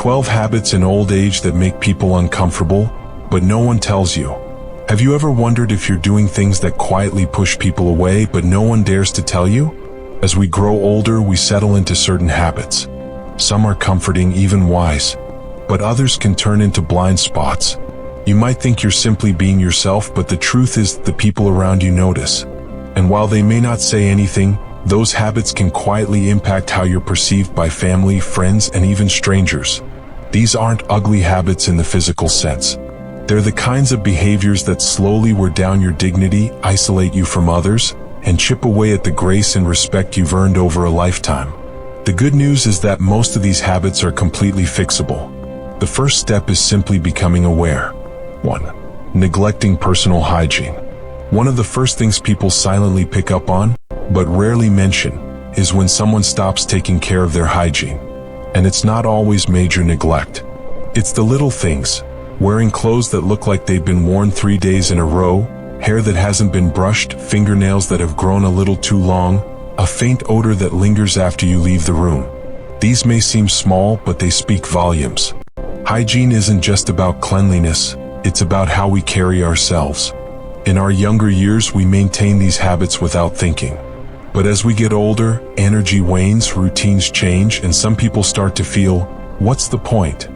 12 habits in old age that make people uncomfortable, but no one tells you. Have you ever wondered if you're doing things that quietly push people away, but no one dares to tell you? As we grow older, we settle into certain habits. Some are comforting, even wise, but others can turn into blind spots. You might think you're simply being yourself, but the truth is the people around you notice. And while they may not say anything, those habits can quietly impact how you're perceived by family, friends, and even strangers. These aren't ugly habits in the physical sense. They're the kinds of behaviors that slowly wear down your dignity, isolate you from others, and chip away at the grace and respect you've earned over a lifetime. The good news is that most of these habits are completely fixable. The first step is simply becoming aware. 1. Neglecting personal hygiene. One of the first things people silently pick up on, but rarely mention, is when someone stops taking care of their hygiene. And it's not always major neglect. It's the little things: wearing clothes that look like they've been worn 3 days in a row, hair that hasn't been brushed, fingernails that have grown a little too long, a faint odor that lingers after you leave the room. These may seem small, but they speak volumes. Hygiene isn't just about cleanliness, it's about how we carry ourselves. In our younger years, we maintain these habits without thinking. But as we get older, energy wanes, routines change, and some people start to feel, what's the point?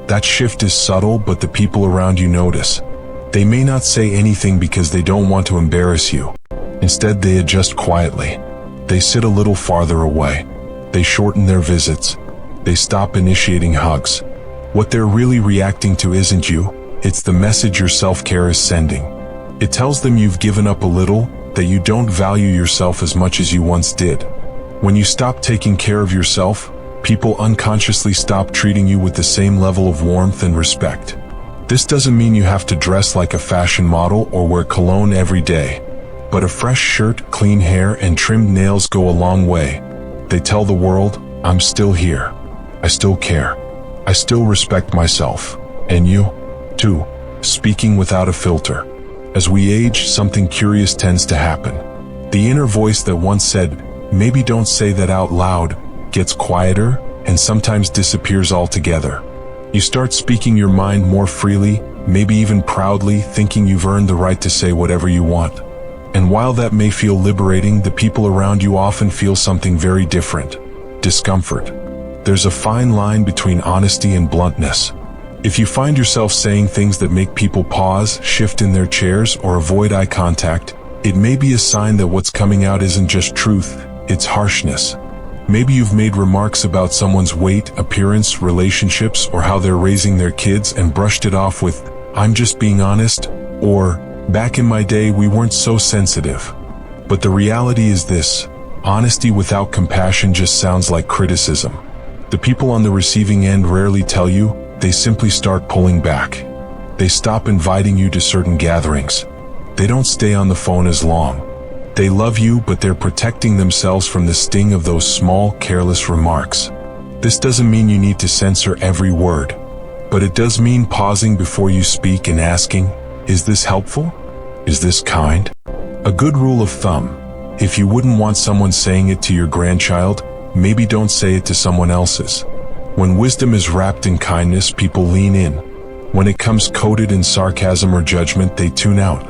That shift is subtle, but the people around you notice. They may not say anything because they don't want to embarrass you. Instead, they adjust quietly. They sit a little farther away. They shorten their visits. They stop initiating hugs. What they're really reacting to isn't you, it's the message your self-care is sending. It tells them you've given up a little, that you don't value yourself as much as you once did. When you stop taking care of yourself, people unconsciously stop treating you with the same level of warmth and respect. This doesn't mean you have to dress like a fashion model or wear cologne every day. But a fresh shirt, clean hair, and trimmed nails go a long way. They tell the world, I'm still here. I still care. I still respect myself. And you, too. Speaking without a filter. As we age, something curious tends to happen. The inner voice that once said, maybe don't say that out loud, gets quieter and sometimes disappears altogether. You start speaking your mind more freely, maybe even proudly, thinking you've earned the right to say whatever you want. And while that may feel liberating, the people around you often feel something very different: discomfort. There's a fine line between honesty and bluntness. If you find yourself saying things that make people pause, shift in their chairs, or avoid eye contact, it may be a sign that what's coming out isn't just truth, it's harshness. Maybe you've made remarks about someone's weight, appearance, relationships, or how they're raising their kids and brushed it off with, I'm just being honest, or, back in my day we weren't so sensitive. But the reality is this: honesty without compassion just sounds like criticism. The people on the receiving end rarely tell you, they simply start pulling back. They stop inviting you to certain gatherings. They don't stay on the phone as long. They love you, but they're protecting themselves from the sting of those small, careless remarks. This doesn't mean you need to censor every word, but it does mean pausing before you speak and asking, is this helpful? Is this kind? A good rule of thumb: if you wouldn't want someone saying it to your grandchild, maybe don't say it to someone else's. When wisdom is wrapped in kindness, people lean in. When it comes coated in sarcasm or judgment, they tune out.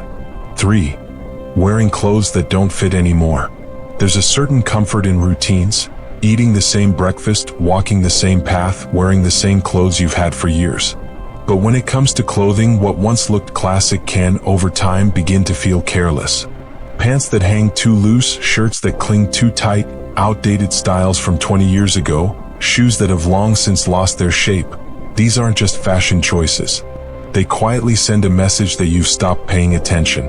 3. Wearing clothes that don't fit anymore. There's a certain comfort in routines: eating the same breakfast, walking the same path, wearing the same clothes you've had for years. But when it comes to clothing, what once looked classic can, over time, begin to feel careless. Pants that hang too loose, shirts that cling too tight, outdated styles from 20 years ago, shoes that have long since lost their shape. These aren't just fashion choices. They quietly send a message that you've stopped paying attention.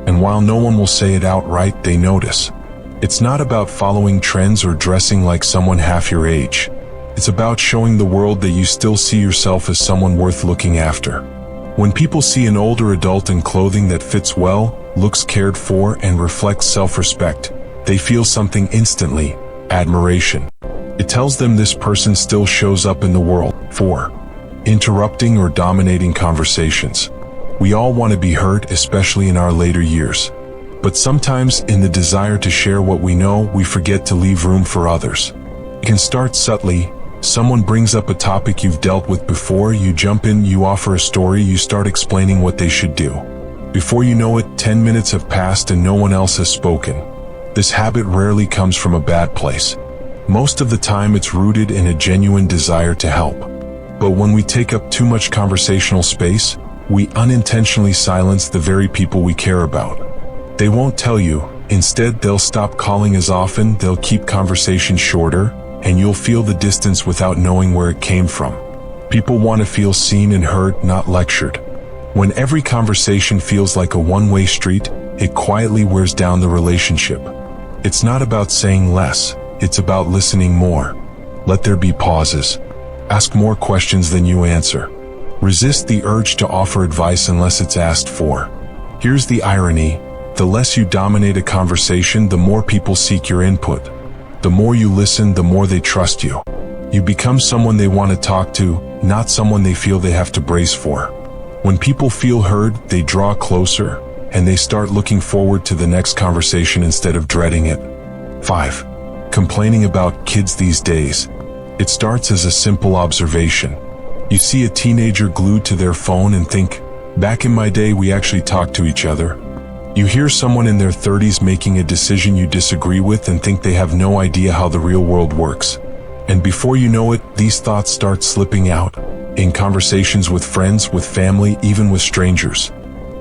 And while no one will say it outright, they notice. It's not about following trends or dressing like someone half your age. It's about showing the world that you still see yourself as someone worth looking after. When people see an older adult in clothing that fits well, looks cared for, and reflects self-respect, they feel something instantly: admiration. It tells them this person still shows up in the world. 4. Interrupting or dominating conversations. We all want to be heard, especially in our later years. But sometimes, in the desire to share what we know, we forget to leave room for others. It can start subtly, Someone brings up a topic you've dealt with before, you jump in, you offer a story, you start explaining what they should do. Before you know it, 10 minutes have passed and no one else has spoken. This habit rarely comes from a bad place. Most of the time it's rooted in a genuine desire to help. But when we take up too much conversational space, we unintentionally silence the very people we care about. They won't tell you. Instead, they'll stop calling as often, they'll keep conversations shorter, and you'll feel the distance without knowing where it came from. People want to feel seen and heard, not lectured. When every conversation feels like a one-way street, it quietly wears down the relationship. It's not about saying less, it's about listening more. Let there be pauses. Ask more questions than you answer. Resist the urge to offer advice unless it's asked for. Here's the irony. The less you dominate a conversation, the more people seek your input. The more you listen, the more they trust you. You become someone they want to talk to, not someone they feel they have to brace for. When people feel heard, they draw closer, and they start looking forward to the next conversation instead of dreading it. 5. Complaining about kids these days. It starts as a simple observation. You see a teenager glued to their phone and think, back in my day we actually talked to each other. You hear someone in their 30s making a decision you disagree with and think they have no idea how the real world works. And before you know it, these thoughts start slipping out, in conversations with friends, with family, even with strangers.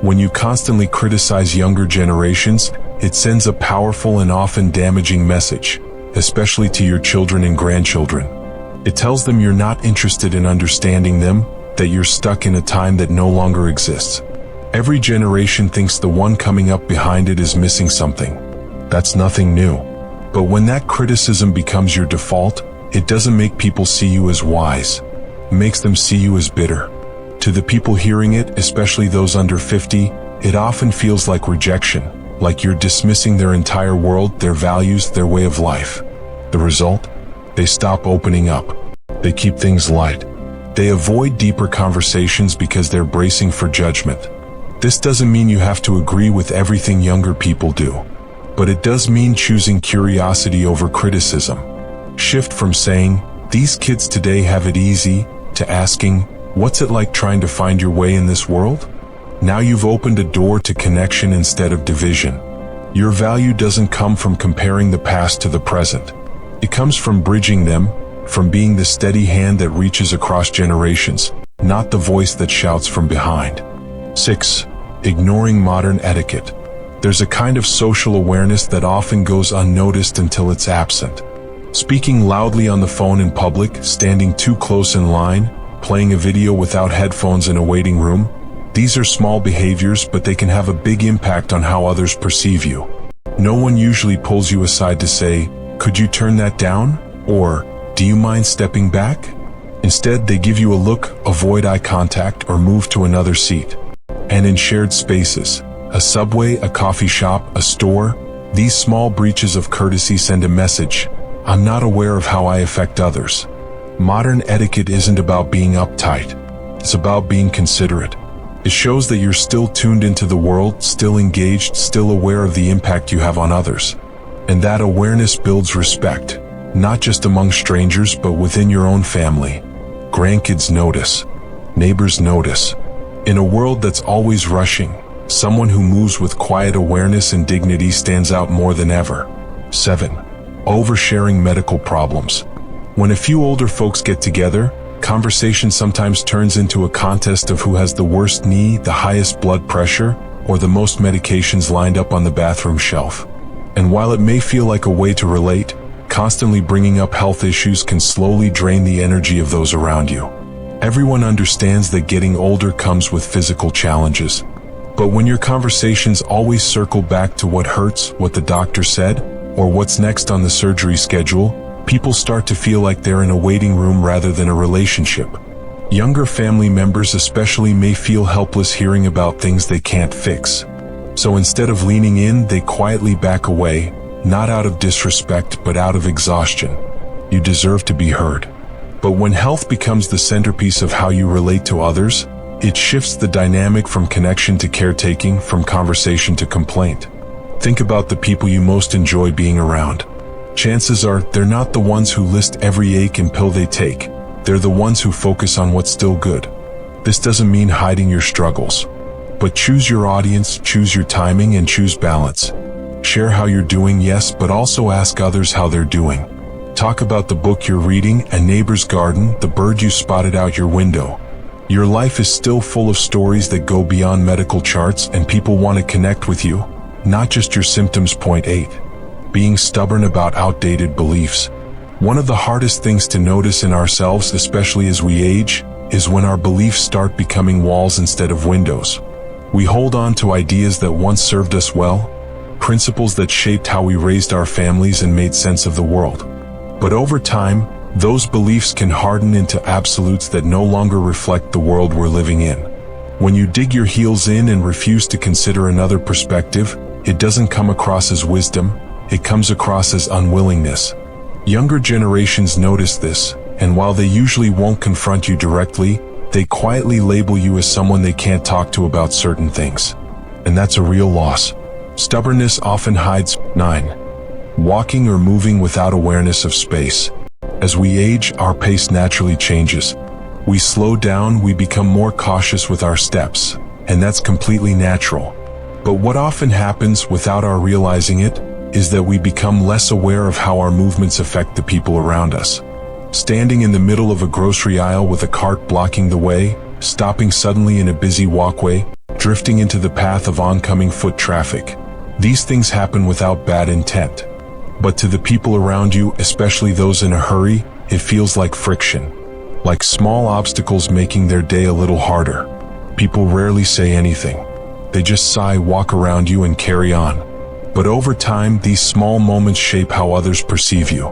When you constantly criticize younger generations, it sends a powerful and often damaging message, especially to your children and grandchildren. It tells them you're not interested in understanding them, that you're stuck in a time that no longer exists. Every generation thinks the one coming up behind it is missing something. That's nothing new. But when that criticism becomes your default, it doesn't make people see you as wise. It makes them see you as bitter. To the people hearing it, especially those under 50, it often feels like rejection, like you're dismissing their entire world, their values, their way of life. The result? They stop opening up. They keep things light. They avoid deeper conversations because they're bracing for judgment. This doesn't mean you have to agree with everything younger people do, but it does mean choosing curiosity over criticism. Shift from saying, "These kids today have it easy," to asking, "What's it like trying to find your way in this world?" Now you've opened a door to connection instead of division. Your value doesn't come from comparing the past to the present. It comes from bridging them, from being the steady hand that reaches across generations, not the voice that shouts from behind. 6. Ignoring modern etiquette. There's a kind of social awareness that often goes unnoticed until it's absent. Speaking loudly on the phone in public, standing too close in line, playing a video without headphones in a waiting room. These are small behaviors, but they can have a big impact on how others perceive you. No one usually pulls you aside to say, "Could you turn that down?" Or, "Do you mind stepping back?" Instead, they give you a look, avoid eye contact, or move to another seat. And in shared spaces, a subway, a coffee shop, a store, these small breaches of courtesy send a message: I'm not aware of how I affect others. Modern etiquette isn't about being uptight. It's about being considerate. It shows that you're still tuned into the world, still engaged, still aware of the impact you have on others. And that awareness builds respect, not just among strangers, but within your own family. Grandkids notice. Neighbors notice. In a world that's always rushing, someone who moves with quiet awareness and dignity stands out more than ever. 7. Oversharing medical problems. When a few older folks get together, conversation sometimes turns into a contest of who has the worst knee, the highest blood pressure, or the most medications lined up on the bathroom shelf. And while it may feel like a way to relate, constantly bringing up health issues can slowly drain the energy of those around you. Everyone understands that getting older comes with physical challenges. But when your conversations always circle back to what hurts, what the doctor said, or what's next on the surgery schedule, people start to feel like they're in a waiting room rather than a relationship. Younger family members especially may feel helpless hearing about things they can't fix. So instead of leaning in, they quietly back away, not out of disrespect but out of exhaustion. You deserve to be heard. But when health becomes the centerpiece of how you relate to others, it shifts the dynamic from connection to caretaking, from conversation to complaint. Think about the people you most enjoy being around. chances are they're not the ones who list every ache and pill they take. They're the ones who focus on what's still good. This doesn't mean hiding your struggles. But choose your audience, choose your timing, and choose balance. Share how you're doing, yes, but also ask others how they're doing. Talk about the book you're reading, a neighbor's garden, the bird you spotted out your window. Your life is still full of stories that go beyond medical charts, and people want to connect with you, not just your symptoms. Point 8. Being stubborn about outdated beliefs. One of the hardest things to notice in ourselves, especially as we age, is when our beliefs start becoming walls instead of windows. We hold on to ideas that once served us well, principles that shaped how we raised our families and made sense of the world. But over time, those beliefs can harden into absolutes that no longer reflect the world we're living in. When you dig your heels in and refuse to consider another perspective, it doesn't come across as wisdom, it comes across as unwillingness. Younger generations notice this, and while they usually won't confront you directly, they quietly label you as someone they can't talk to about certain things. And that's a real loss. Stubbornness often hides. 9. Walking or moving without awareness of space. As we age, our pace naturally changes. We slow down, we become more cautious with our steps, and that's completely natural. But what often happens without our realizing it is that we become less aware of how our movements affect the people around us. Standing in the middle of a grocery aisle with a cart blocking the way, stopping suddenly in a busy walkway, drifting into the path of oncoming foot traffic. These things happen without bad intent. But to the people around you, especially those in a hurry, it feels like friction. Like small obstacles making their day a little harder. People rarely say anything. They just sigh, walk around you, and carry on. But over time, these small moments shape how others perceive you.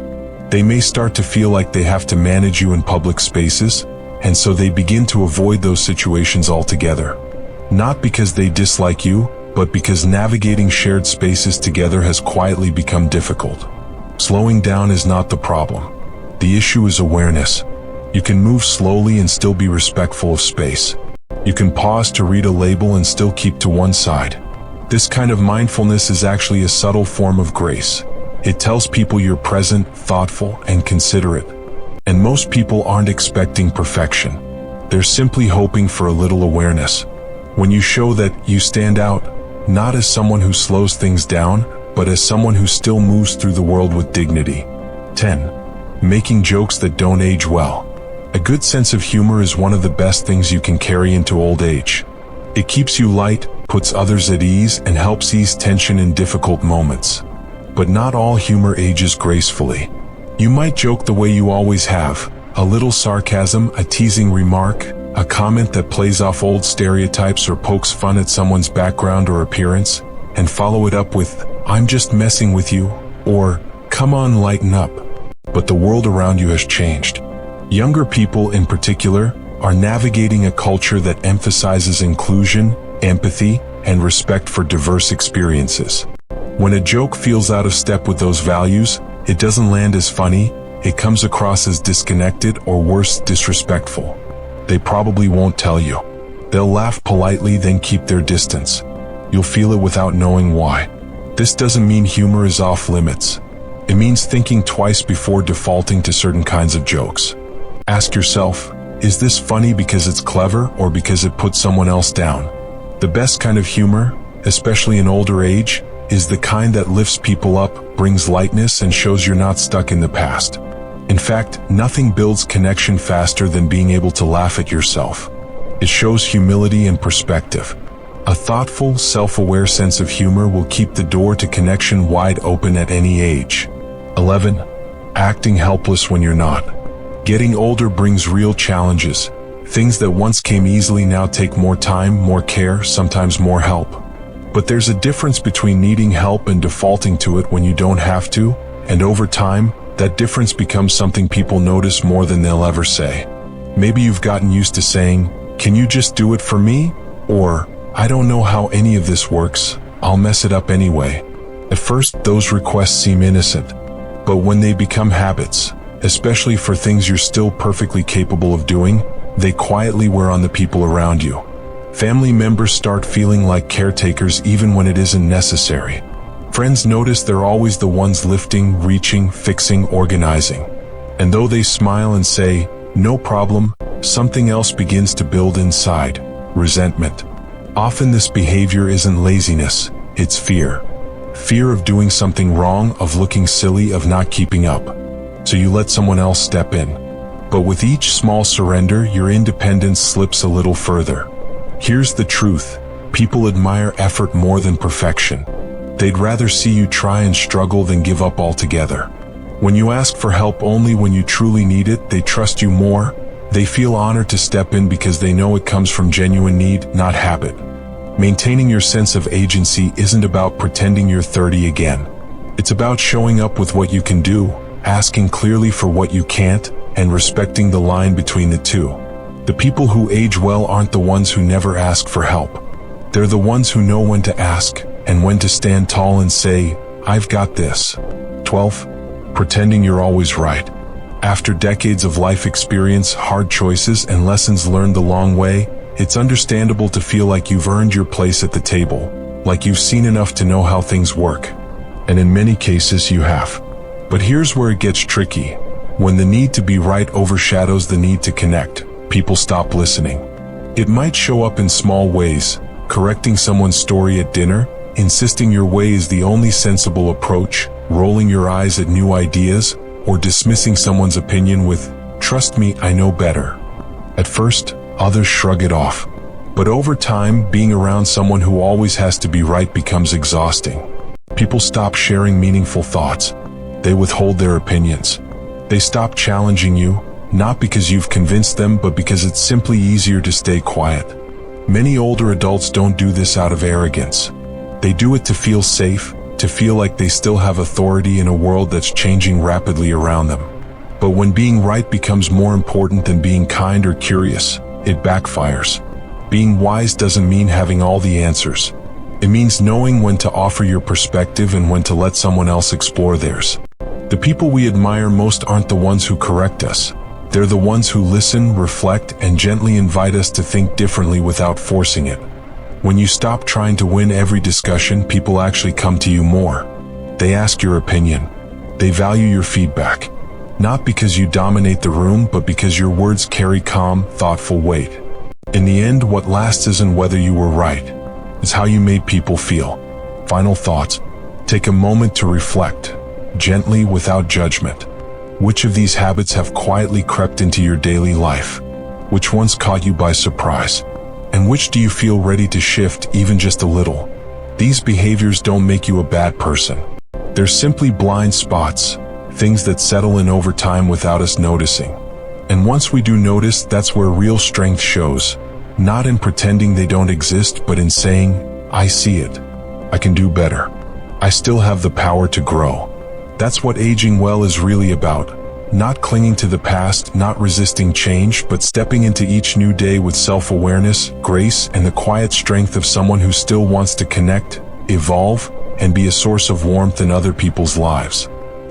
They may start to feel like they have to manage you in public spaces, and so they begin to avoid those situations altogether. Not because they dislike you, but because navigating shared spaces together has quietly become difficult. Slowing down is not the problem. The issue is awareness. You can move slowly and still be respectful of space. You can pause to read a label and still keep to one side. This kind of mindfulness is actually a subtle form of grace. It tells people you're present, thoughtful, and considerate. And most people aren't expecting perfection. They're simply hoping for a little awareness. When you show that you stand out, not as someone who slows things down, but as someone who still moves through the world with dignity. 10. Making jokes that don't age well. A good sense of humor is one of the best things you can carry into old age. It keeps you light, puts others at ease, and helps ease tension in difficult moments. But not all humor ages gracefully. You might joke the way you always have, a little sarcasm, a teasing remark, a comment that plays off old stereotypes or pokes fun at someone's background or appearance, and follow it up with, "I'm just messing with you," or "Come on, lighten up." But the world around you has changed. Younger people in particular are navigating a culture that emphasizes inclusion, empathy, and respect for diverse experiences. When a joke feels out of step with those values, it doesn't land as funny, it comes across as disconnected or worse, disrespectful. They probably won't tell you. They'll laugh politely, then keep their distance. You'll feel it without knowing why. This doesn't mean humor is off limits. It means thinking twice before defaulting to certain kinds of jokes. Ask yourself, is this funny because it's clever or because it puts someone else down? The best kind of humor, especially in older age, is the kind that lifts people up, brings lightness, and shows you're not stuck in the past. In fact, nothing builds connection faster than being able to laugh at yourself. It shows humility and perspective. A thoughtful, self-aware sense of humor will keep the door to connection wide open at any age. 11. Acting helpless when you're not. Getting older brings real challenges. Things that once came easily now take more time, more care, sometimes more help. But there's a difference between needing help and defaulting to it when you don't have to, and over time, that difference becomes something people notice more than they'll ever say. Maybe you've gotten used to saying, "Can you just do it for me?" Or, "I don't know how any of this works, I'll mess it up anyway." At first, those requests seem innocent. But when they become habits, especially for things you're still perfectly capable of doing, they quietly wear on the people around you. Family members start feeling like caretakers even when it isn't necessary. Friends notice they're always the ones lifting, reaching, fixing, organizing. And though they smile and say, "No problem," something else begins to build inside: resentment. Often this behavior isn't laziness, it's fear. Fear of doing something wrong, of looking silly, of not keeping up. So you let someone else step in. But with each small surrender, your independence slips a little further. Here's the truth: people admire effort more than perfection. They'd rather see you try and struggle than give up altogether. When you ask for help only when you truly need it, they trust you more. They feel honored to step in because they know it comes from genuine need, not habit. Maintaining your sense of agency isn't about pretending you're 30 again. It's about showing up with what you can do, asking clearly for what you can't, and respecting the line between the two. The people who age well aren't the ones who never ask for help. They're the ones who know when to ask, and when to stand tall and say, "I've got this." 12. Pretending you're always right. After decades of life experience, hard choices, and lessons learned the long way, it's understandable to feel like you've earned your place at the table, like you've seen enough to know how things work. And in many cases you have. But here's where it gets tricky. When the need to be right overshadows the need to connect, people stop listening. It might show up in small ways: correcting someone's story at dinner, insisting your way is the only sensible approach, rolling your eyes at new ideas, or dismissing someone's opinion with, "Trust me, I know better." At first, others shrug it off. But over time, being around someone who always has to be right becomes exhausting. People stop sharing meaningful thoughts. They withhold their opinions. They stop challenging you, not because you've convinced them, but because it's simply easier to stay quiet. Many older adults don't do this out of arrogance. They do it to feel safe, to feel like they still have authority in a world that's changing rapidly around them. But when being right becomes more important than being kind or curious, it backfires. Being wise doesn't mean having all the answers. It means knowing when to offer your perspective and when to let someone else explore theirs. The people we admire most aren't the ones who correct us. They're the ones who listen, reflect, and gently invite us to think differently without forcing it. When you stop trying to win every discussion, people actually come to you more. They ask your opinion. They value your feedback. Not because you dominate the room, but because your words carry calm, thoughtful weight. In the end, what lasts isn't whether you were right. It's how you made people feel. Final thoughts. Take a moment to reflect, gently, without judgment. Which of these habits have quietly crept into your daily life? Which ones caught you by surprise? And which do you feel ready to shift, even just a little? These behaviors don't make you a bad person. They're simply blind spots, things that settle in over time without us noticing. And once we do notice, that's where real strength shows. Not in pretending they don't exist, but in saying, "I see it. I can do better. I still have the power to grow." That's what aging well is really about. Not clinging to the past, not resisting change, but stepping into each new day with self-awareness, grace, and the quiet strength of someone who still wants to connect, evolve, and be a source of warmth in other people's lives.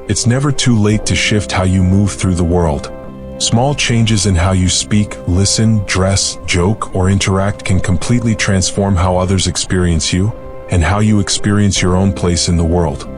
It's never too late to shift how you move through the world. Small changes in how you speak, listen, dress, joke, or interact can completely transform how others experience you, and how you experience your own place in the world.